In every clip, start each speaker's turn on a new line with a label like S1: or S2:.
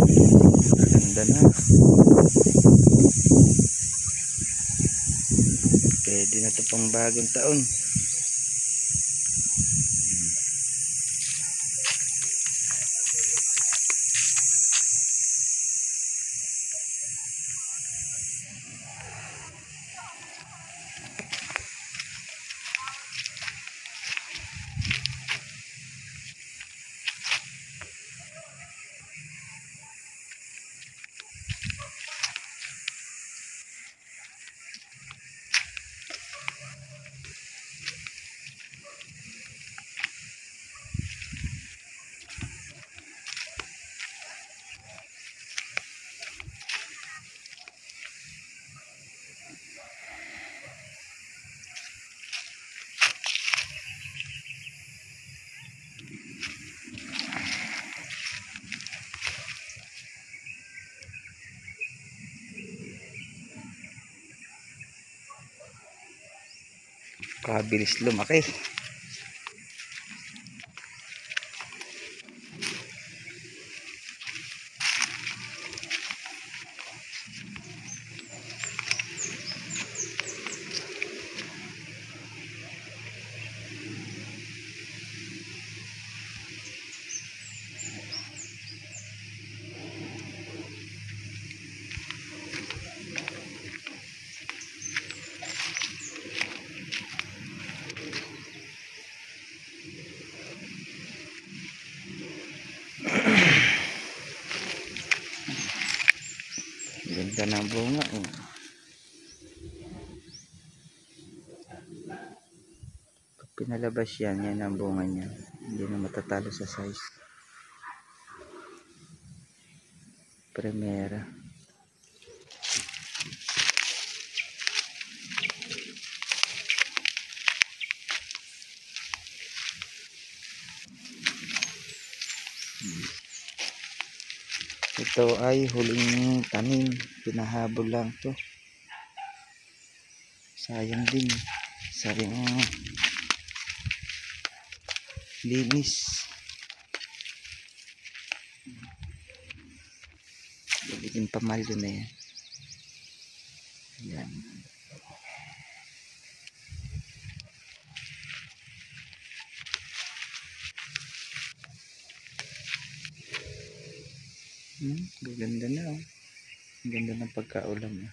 S1: Ganda na. Pwede na ito pang bagong taon. Kabilis lumaki. Ganda ng bunga. Pag pinalabas yan, yan ang bunga niya. Hindi na matatalo sa size. Primera. Ito ay huling tanim, pinahabol lang to. Sayang din, sayang linis. Gagawin pamalyo na yan. Yan. Gaganda na, oh. Ang ganda ng pagkaulam na.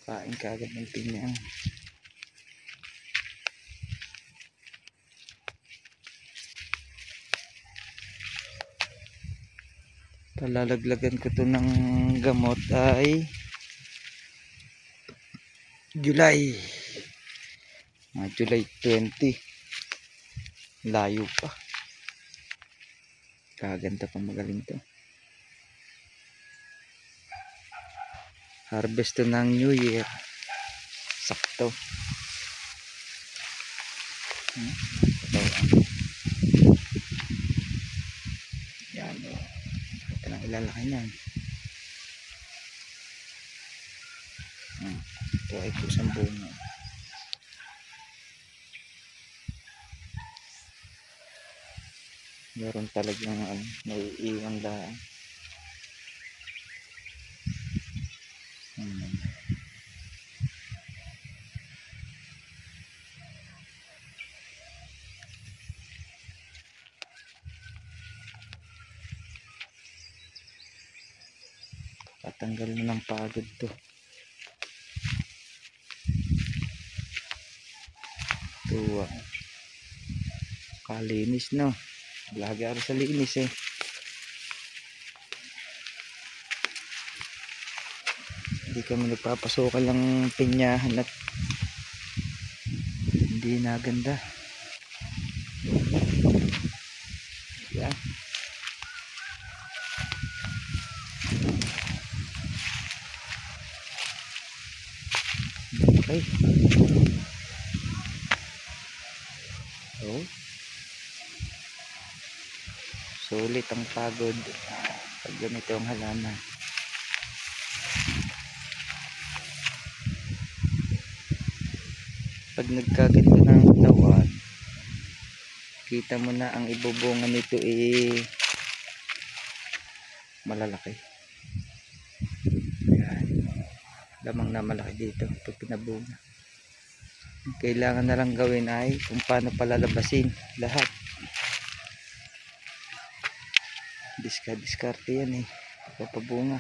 S1: Kain ka agad ng pinya. Palalaglagan ko to ng gamot ay July. July 20. Layo pa. Kaganda pa, magaling to. Harvest to ng New Year. Sakto. Yan. Ito lang ilalaki niyan. Ito ay kusang bunga. Meron talagang naiiwan lang. Patanggal na ng pagod to. Tuwa. Kalinis, no? Lagi ako sa linis eh. Hindi kami nagpapasukan lang pinyahan at hindi na ganda. Yan. Okay. So, sulit ang pagod pag ganito ang halaman. Pag nagkaganda ng tawan, kita mo na ang ibubunga nito malalaki. Yan. Lamang na malaki dito pag pinabunga. Kailangan na lang gawin ay kung paano palalabasin lahat. Diskarte yan eh. Papabunga.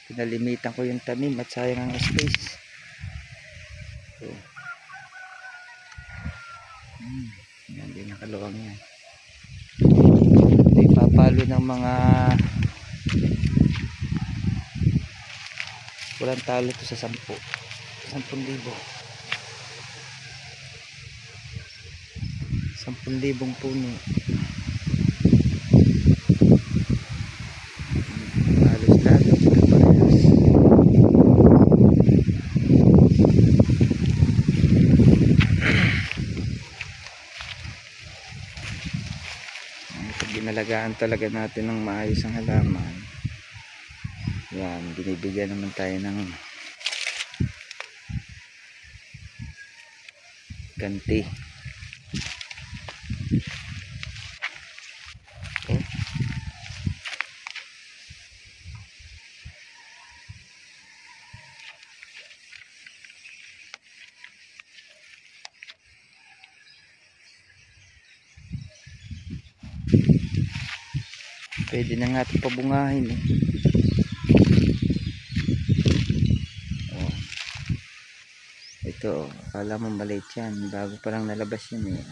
S1: Pinalimitan ko yung tanim at sayang ang space. So, yan din nakaluwang yan. Ipapalo ng mga walang talo to sa 10,000 puno. Halos lahat parehas. Pag ginalagaan talaga natin ng maayos ang halaman, yan, binibigyan naman tayo ng ganti. Okay. Pwede na nga ito pabungahin eh. Oh. Ito, akala mo maliit yan, bago pa lang nalabas yan eh.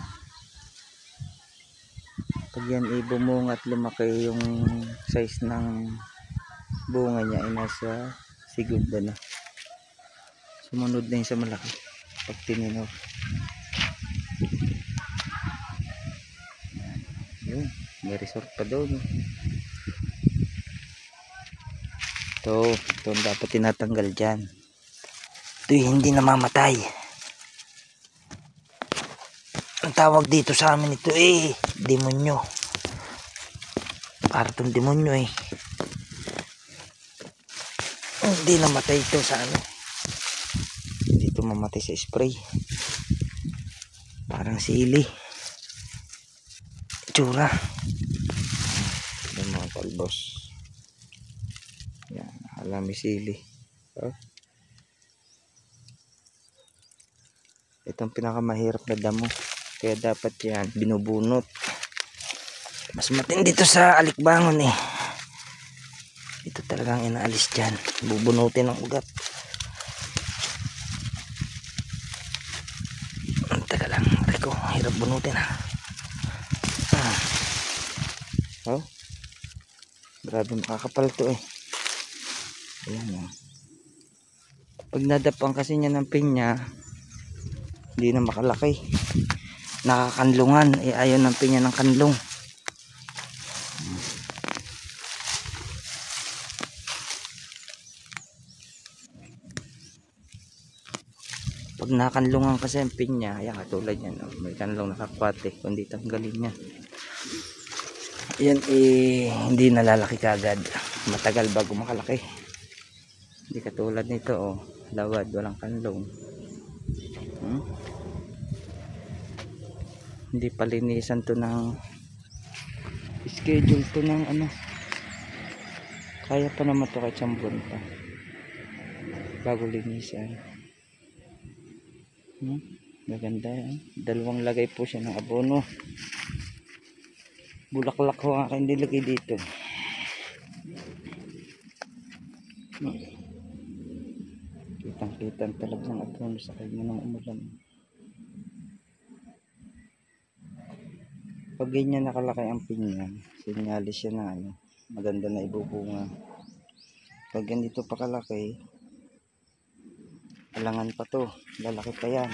S1: Pag yan bumunga at lumaki yung size ng bunga niya ay nasa segunda na. Sumunod na yung sa malaki pag tininor. Yun, may resort pa doon. Ito dapat tinatanggal dyan. Ito hindi namamatay. Ang tawag dito sa amin ito demonyo. Para itong demonyo hindi namatay ito sa ano. Hindi ito mamatay sa spray. Parang sili. Tsura. Yan mga kalbos. Yan, alami sili. Itong pinakamahirap na damo. Kaya dapat yan binubunot. Mas matindi dito sa alikbangon Ito talagang inaalis dyan. Bubunutin ang ugat. Teka lang. Teko, hirap bunutin Grabe makakapal to Ayan Pag nadapang kasi niya ng pinya, hindi na makalaki. Nakakanlungan. Ayaw ng pinya ng kanlong. Pag nakanlungan kasi ang pinya, ayan katulad yan. May kanlong nakakwate. Kundi tanggalin yan. Yan hindi nalalaki kagad. Matagal bago makalaki. Hindi katulad nito lawad, walang kanlong. Hindi palinisan to ng schedule to ng kaya pa naman to kahit sambon pa bago linisan. Maganda dalawang lagay po siya ng abono. Bulaklak ho ang aking nilagay dito. Kitang-kitang talagang abono sa kanya ng umulan. Pag ganyan nakalaki ang pinya, sinyalis siya na maganda na ibubunga. Pag ganito pa kalaki, alangan pa to, lalaki pa yan.